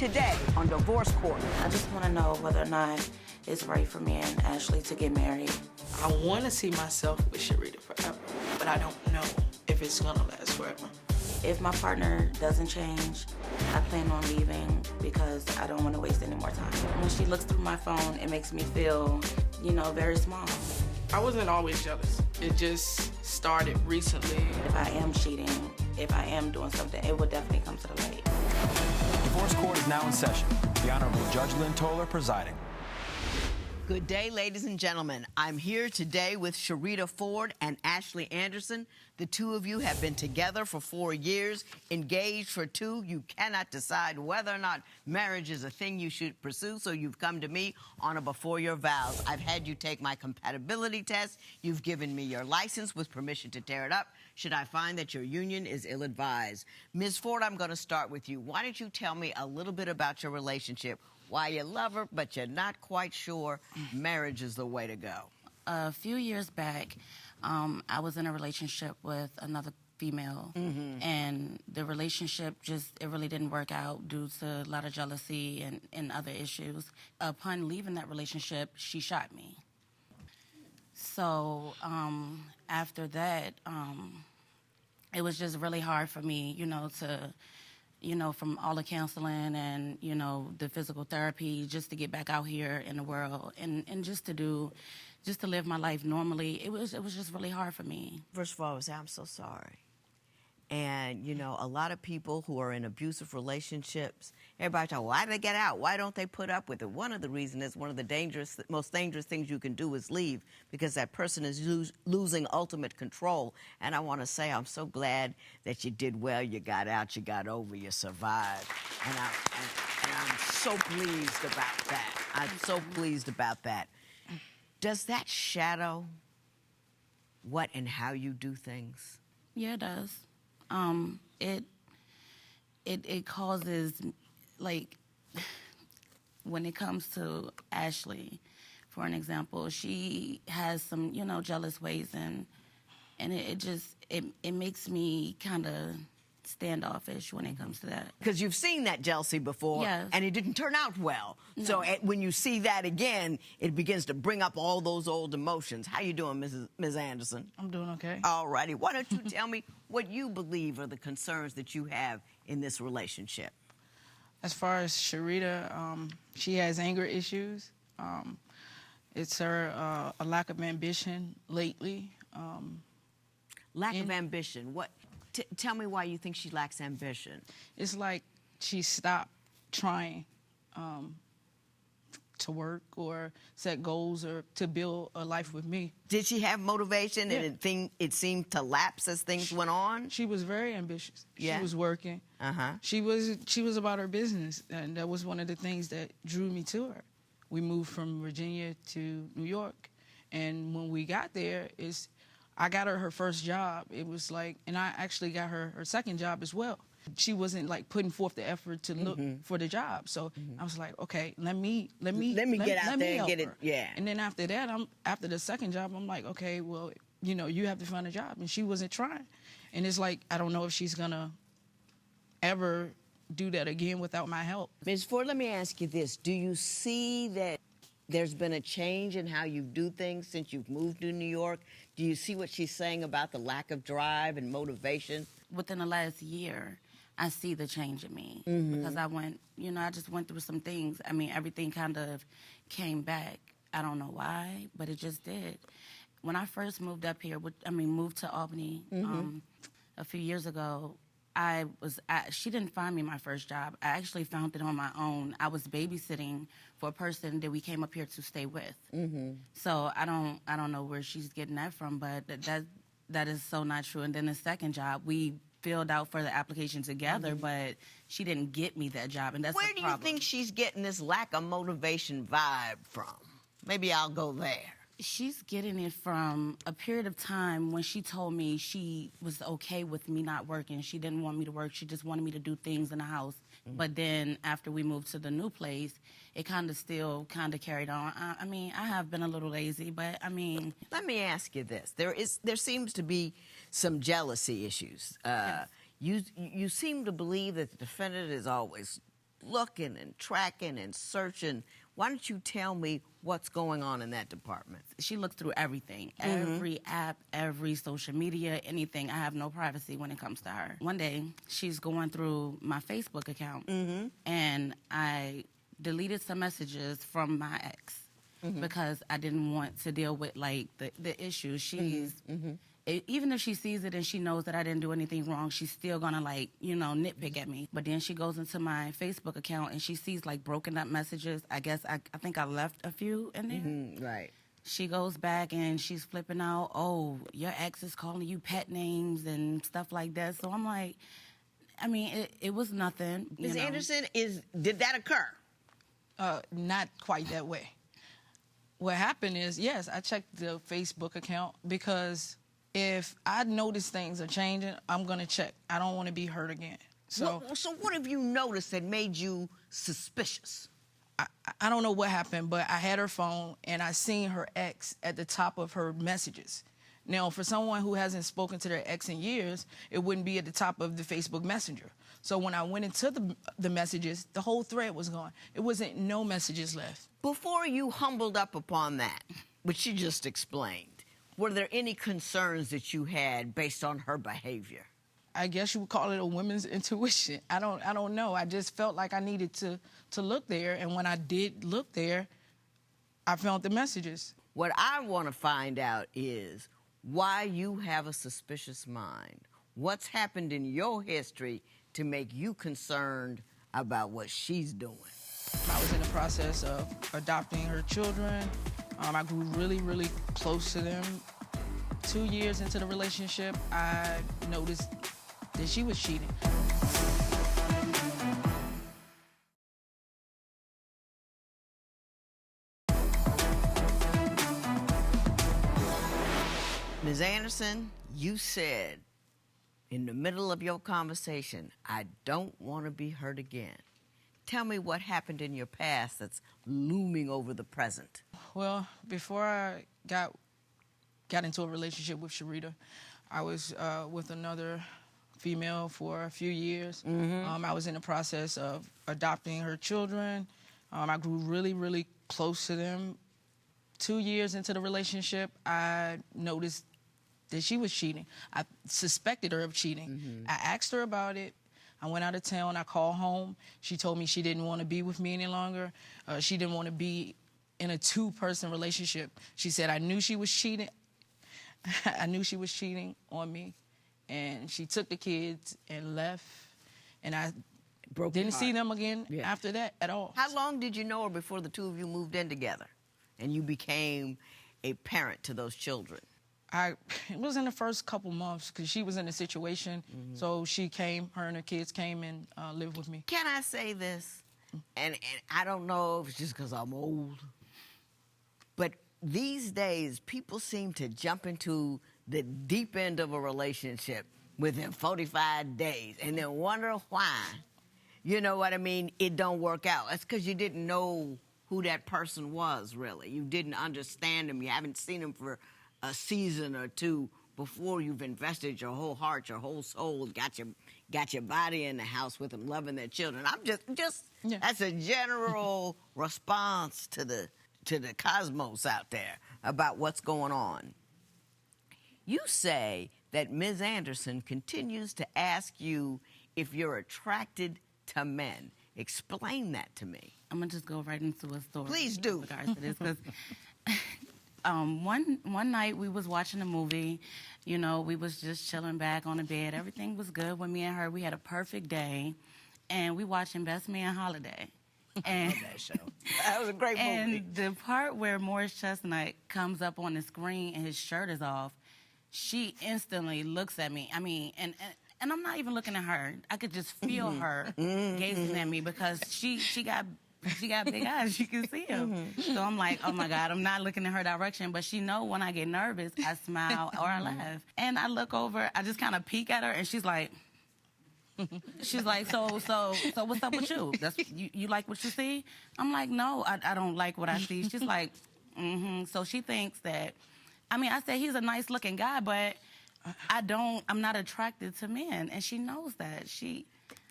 today on Divorce Court. I just want to know whether or not it's right for me and Ashley to get married. I want to see myself with Sherita forever, but I don't know if it's gonna last forever. If my partner doesn't change, I plan on leaving because I don't want to waste any more time. When she looks through my phone, it makes me feel, very small. I wasn't always jealous. It just started recently. If I am cheating, if I am doing something, it will definitely come to the light. Divorce Court is now in session. The Honorable Judge Lynn Toller presiding. Good day, ladies and gentlemen. I'm here today with Sherita Ford and Ashley Anderson. The two of you have been together for 4 years, engaged for 2. You cannot decide whether or not marriage is a thing you should pursue, so you've come to me on or before your vows. I've had you take my compatibility test. You've given me your license with permission to tear it up should I find that your union is ill-advised. Ms. Ford, I'm going to start with you. Why don't you tell me a little bit about your relationship? Why you love her, but you're not quite sure marriage is the way to go. A few years back, I was in a relationship with another female, and the relationship it really didn't work out due to a lot of jealousy and other issues. Upon leaving that relationship, she shot me. So after that, it was just really hard for me, from all the counseling and, the physical therapy, just to get back out here in the world and just to live my life normally. It was just really hard for me. First of all, I would say I'm so sorry. And, a lot of people who are in abusive relationships, everybody talks, why do they get out? Why don't they put up with it? One of the reasons is one of the most dangerous things you can do is leave, because that person is losing ultimate control. And I want to say I'm so glad that you did well. You got out, you got over, you survived. And I'm so pleased about that. I'm so pleased about that. Does that shadow what and how you do things? Yeah, it does. It causes, like, when it comes to Ashley, for an example, she has some, jealous ways, and it makes me kind of standoffish when it comes to that. Because you've seen that jealousy before, yes, and it didn't turn out well. No. So when you see that again, it begins to bring up all those old emotions. How you doing, Ms. Anderson? I'm doing okay. All righty. Why don't you tell me what you believe are the concerns that you have in this relationship? As far as Sherita, she has anger issues. It's her a lack of ambition lately. Lack of ambition. What? Tell me why you think she lacks ambition. It's like she stopped trying to work or set goals or to build a life with me. Did she have motivation, Yeah. and it seemed to lapse as things went on? She was very ambitious. Yeah. She was working. She was about her business, and that was one of the things that drew me to her. We moved from Virginia to New York, and when we got there, I got her first job. It was like, and I actually got her second job as well. She wasn't like putting forth the effort to look for the job. So I was like, okay, let me get out there and get it. Yeah. And then after that, after the second job, I'm like, okay, well, you have to find a job. And she wasn't trying. And it's like, I don't know if she's gonna ever do that again without my help. Ms. Ford, let me ask you this. Do you see that there's been a change in how you do things since you've moved to New York? Do you see what she's saying about the lack of drive and motivation? Within the last year, I see the change in me because I just went through some things. I mean, everything kind of came back. I don't know why, but it just did. When I first moved up here, moved to Albany a few years ago, she didn't find me my first job. I actually found it on my own. I was babysitting for a person that we came up here to stay with. So I don't know where she's getting that from, but that is so not true. And then the second job, we filled out for the application together, but she didn't get me that job, and that's Where the do problem. you think she's getting this lack of motivation vibe from? Maybe I'll go there. She's getting it from a period of time when she told me she was okay with me not working. She didn't want me to work. She just wanted me to do things in the house. But then after we moved to the new place, it still carried on. I have been a little lazy, but Let me ask you this. There seems to be some jealousy issues. Yes. You seem to believe that the defendant is always looking and tracking and searching. Why don't you tell me what's going on in that department? She looks through everything, every app, every social media, anything. I have no privacy when it comes to her. One day, she's going through my Facebook account, and I deleted some messages from my ex because I didn't want to deal with, like, the issues. She's... Even if she sees it and she knows that I didn't do anything wrong, she's still gonna, like, you know, nitpick at me. But then she goes into my Facebook account and she sees, like, broken up messages. I guess I think I left a few in there. Right. She goes back and she's flipping out, oh, your ex is calling you pet names and stuff like that. So I'm like, I mean, it was nothing. Ms. Anderson, did that occur? Not quite that way. What happened is, yes, I checked the Facebook account because if I notice things are changing, I'm going to check. I don't want to be hurt again. So What have you noticed that made you suspicious? I don't know what happened, but I had her phone, and I seen her ex at the top of her messages. Now, for someone who hasn't spoken to their ex in years, it wouldn't be at the top of the Facebook Messenger. So when I went into the messages, the whole thread was gone. It wasn't no messages left. Before you humbled up upon that, which you just explained, were there any concerns that you had based on her behavior? I guess you would call it a woman's intuition. I don't know. I just felt like I needed to look there, and when I did look there, I found the messages. What I want to find out is why you have a suspicious mind. What's happened in your history to make you concerned about what she's doing? I was in the process of adopting her children. I grew really, really close to them. 2 years into the relationship, I noticed that she was cheating. Ms. Anderson, you said in the middle of your conversation, I don't want to be hurt again. Tell me what happened in your past that's looming over the present. Well, before I got into a relationship with Sherita, I was with another female for a few years. I was in the process of adopting her children. I grew really, really close to them. 2 years into the relationship, I noticed that she was cheating. I suspected her of cheating. I asked her about it. I went out of town. I called home. She told me she didn't want to be with me any longer. She didn't want to be in a two-person relationship. She said, I knew she was cheating. I knew she was cheating on me. And she took the kids and left. And I didn't see them again after that at all. How long did you know her before the two of you moved in together and you became a parent to those children? It was in the first couple months because she was in a situation. So her and her kids came and lived with me. Can I say this? And I don't know if it's just because I'm old, but these days people seem to jump into the deep end of a relationship within 45 days and then wonder why. You know what I mean? It don't work out. That's because you didn't know who that person was, really. You didn't understand them. You haven't seen them for a season or two before you've invested your whole heart, your whole soul, got your body in the house with them, loving their children. I'm just that's a general response to the cosmos out there about what's going on. You say that Ms. Anderson continues to ask you if you're attracted to men. Explain that to me. I'm gonna just go right into a story. Please do. In regards to this, 'cause one night we was watching a movie. You know, we was just chilling back on the bed. Everything was good with me and her. We had a perfect day, and we watching Best Man Holiday. And I love that show. That was a great movie. And the part where Morris Chestnut comes up on the screen and his shirt is off, she instantly looks at me. I mean, and I'm not even looking at her. I could just feel her gazing at me because she got big eyes. You can see them. So I'm like, oh my God, I'm not looking in her direction. But she know when I get nervous, I smile or I laugh. And I look over, I just kind of peek at her, and she's like, so what's up with you? You like what you see? I'm like, no, I don't like what I see. She's like, So she thinks that, I mean, I said he's a nice looking guy, but I'm not attracted to men. And she knows that.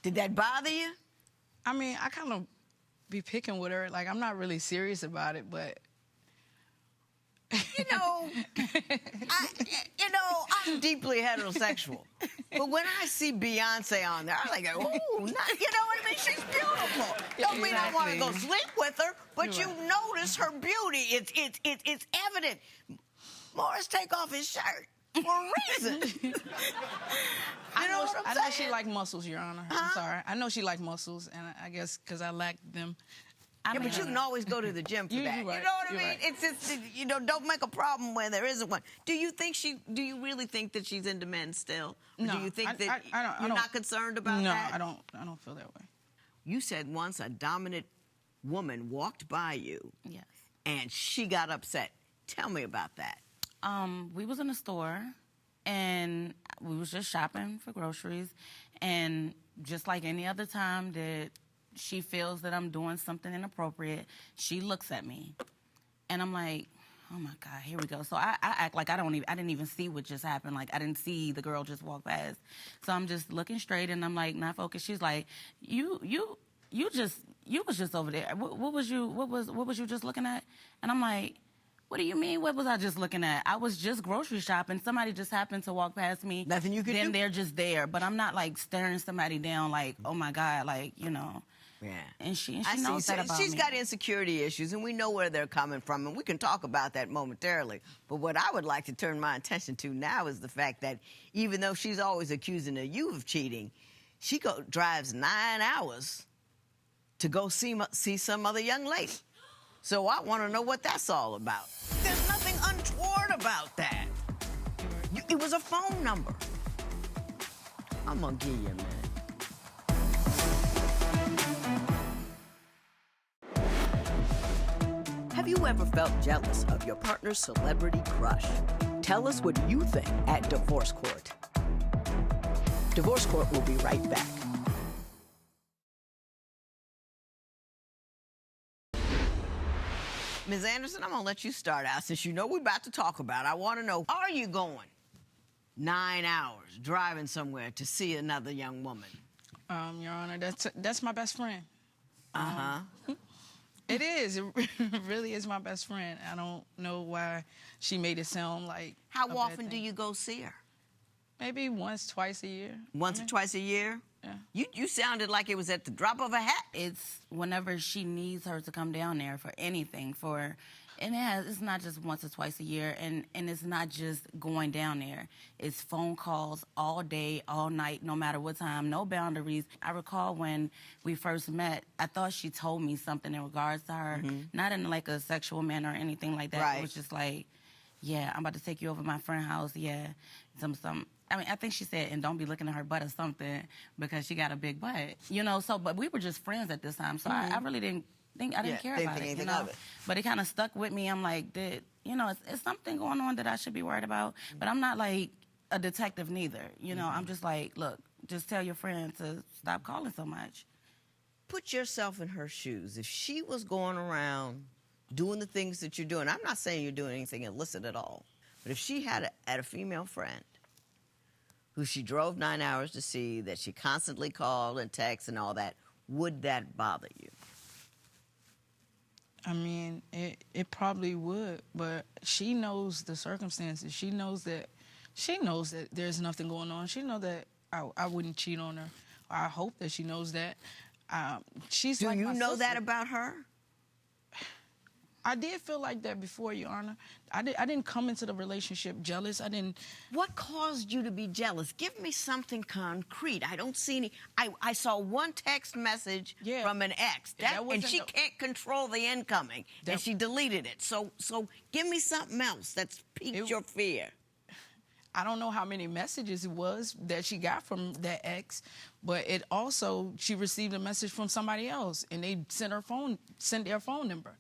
Did that bother you? I mean, I kind of be picking with her. Like, I'm not really serious about it, but You know, I'm deeply heterosexual. But when I see Beyonce on there, I'm like, oh, you know what I mean? She's beautiful. Don't mean I want to go Exactly. sleep with her, but You're you right. notice her beauty. It's evident. Morris, take off his shirt for a reason. You know what I I'm know saying? she like muscles, Your Honor. I'm sorry. I know she like muscles, and I guess because I lack them. Yeah, but you can always go to the gym for You're that. right. You know what I You're mean? right. It's just, don't make a problem where there isn't one. Do you really think that she's into men still? Or No, do you think I that you're don't. not concerned about no, that? I don't feel that way. You said once a dominant woman walked by you Yes. and she got upset. Tell me about that. We was in a store, and we was just shopping for groceries, and just like any other time that she feels that I'm doing something inappropriate, she looks at me, and I'm like, oh my God, here we go. So I act like I didn't even see what just happened. Like, I didn't see the girl just walk past. So I'm just looking straight, and I'm like, not focused. She's like, you was just over there. What was you just looking at? And I'm like, what do you mean? What was I just looking at? I was just grocery shopping. Somebody just happened to walk past me. Nothing you could do? Then they're just there. But I'm not like staring somebody down like, oh my God, like, you know. Yeah. And she I knows see. that about She's me. got insecurity issues, and we know where they're coming from, and we can talk about that momentarily. But what I would like to turn my attention to now is the fact that even though she's always accusing you of cheating, she drives 9 hours to go see some other young lady. So I want to know what that's all about. There's nothing untoward about that. It was a phone number. I'm going to give you a minute. Have you ever felt jealous of your partner's celebrity crush? Tell us what you think at Divorce Court. Divorce Court will be right back. Ms. Anderson, I'm going to let you start out. Since you know we're about to talk about it, I want to know, are you going 9 hours driving somewhere to see another young woman? Your Honor, that's my best friend. Uh-huh. It is. It really is my best friend. I don't know why she made it sound like How a bad often do thing. you go see her? Maybe once, twice a year. Once or twice a year? Yeah. You sounded like it was at the drop of a hat. It's whenever she needs her to come down there for anything. It's not just once or twice a year, and it's not just going down there. It's phone calls all day, all night, no matter what time, no boundaries. I recall when we first met, I thought she told me something in regards to her, not in like a sexual manner or anything like that. Right. It was just like, yeah, I'm about to take you over to my friend's house, yeah, some. I mean, I think she said, and don't be looking at her butt or something because she got a big butt, you know. So, but we were just friends at this time, so I really didn't care about it, you know. But it kind of stuck with me. I'm like, it's something going on that I should be worried about. But I'm not like a detective neither, you know. I'm just like, look, just tell your friend to stop calling so much. Put yourself in her shoes. If she was going around doing the things that you're doing, I'm not saying you're doing anything illicit at all, but if she had a female friend who she drove 9 hours to see, that she constantly called and texted and all that, would that bother you? I mean, it probably would, but she knows the circumstances. She knows that there's nothing going on. She knows that I wouldn't cheat on her. I hope that she knows that. She's Do like you my know that sister. about her? I did feel like that before, Your Honor. I didn't come into the relationship jealous. I didn't. What caused you to be jealous? Give me something concrete. I don't see any. I saw one text message from an ex, and she can't control the incoming, and she deleted it. So give me something else that's piqued your fear. I don't know how many messages it was that she got from that ex, but it also, she received a message from somebody else, and they sent their phone number.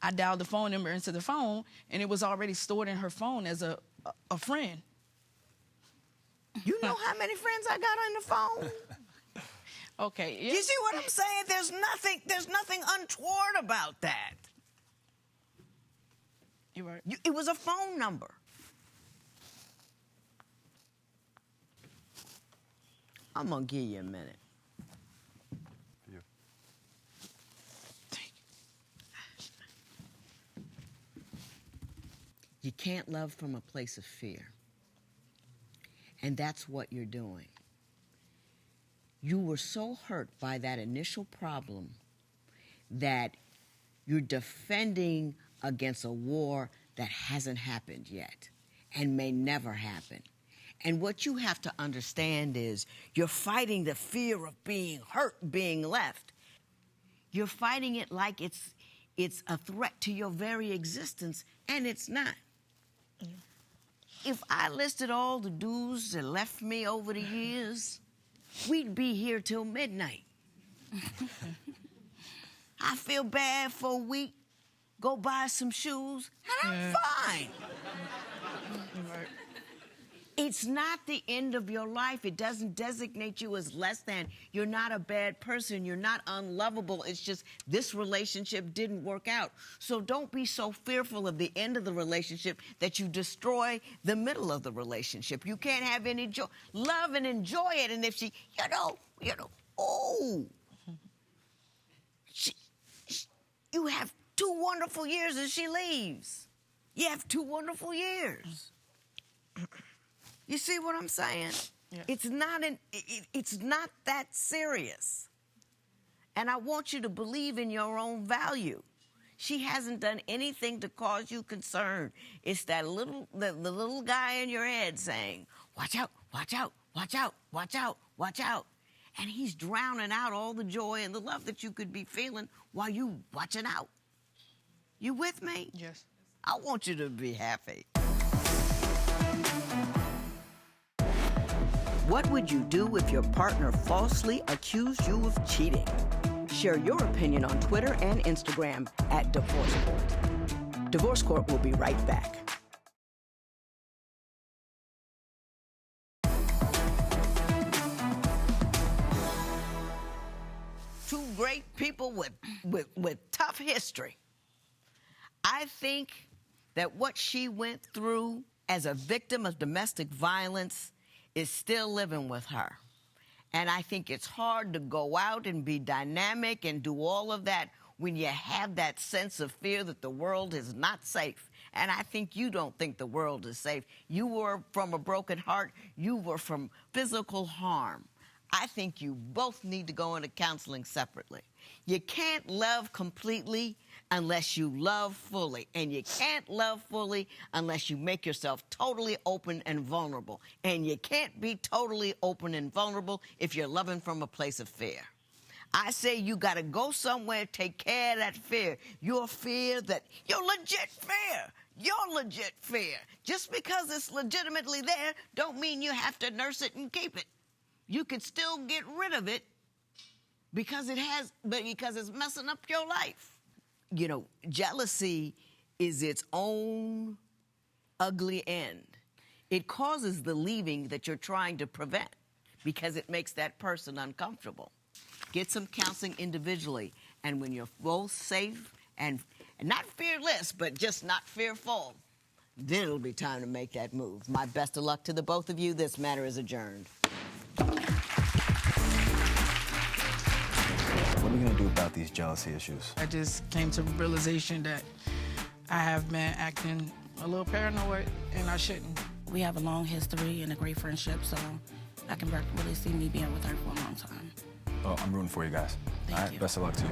I dialed the phone number into the phone, and it was already stored in her phone as a friend. You know how many friends I got on the phone? Okay. Yeah. You see what I'm saying? There's nothing untoward about that. You're right. It was a phone number. I'm gonna give you a minute. Yeah. You can't love from a place of fear. And that's what you're doing. You were so hurt by that initial problem that you're defending against a war that hasn't happened yet and may never happen. And what you have to understand is you're fighting the fear of being hurt, being left. You're fighting it like it's a threat to your very existence, and it's not. If I listed all the dudes that left me over the years, we'd be here till midnight. I feel bad for a week, go buy some shoes, and I'm fine. It's not the end of your life. It doesn't designate you as less than. You're not a bad person. You're not unlovable. It's just this relationship didn't work out. So don't be so fearful of the end of the relationship that you destroy the middle of the relationship. You can't have any joy. Love and enjoy it. And if she, you have 2 wonderful years and she leaves. You have 2 wonderful years. You see what I'm saying? Yeah. It's not that serious. And I want you to believe in your own value. She hasn't done anything to cause you concern. It's that the little guy in your head saying, watch out, watch out, watch out, watch out, watch out. And he's drowning out all the joy and the love that you could be feeling while you watching out. You with me? Yes. I want you to be happy. What would you do if your partner falsely accused you of cheating? Share your opinion on Twitter and Instagram at Divorce Court. Divorce Court will be right back. Two great people with tough history. I think that what she went through as a victim of domestic violence is still living with her. And I think it's hard to go out and be dynamic and do all of that when you have that sense of fear that the world is not safe. And I think you don't think the world is safe. You were from a broken heart. You were from physical harm. I think you both need to go into counseling separately. You can't love completely unless you love fully. And you can't love fully unless you make yourself totally open and vulnerable. And you can't be totally open and vulnerable if you're loving from a place of fear. I say you got to go somewhere, take care of that fear. Your fear that you're legit fear. Your legit fear. Just because it's legitimately there don't mean you have to nurse it and keep it. You could still get rid of it because it's messing up your life. You know, jealousy is its own ugly end. It causes the leaving that you're trying to prevent because it makes that person uncomfortable. Get some counseling individually, and when you're both safe and not fearless, but just not fearful, then it'll be time to make that move. My best of luck to the both of you. This matter is adjourned. What are you going to do about these jealousy issues? I just came to the realization that I have been acting a little paranoid, and I shouldn't. We have a long history and a great friendship, so I can really see me being with her for a long time. Oh, I'm rooting for you guys. Thank All right, you. best of luck to you.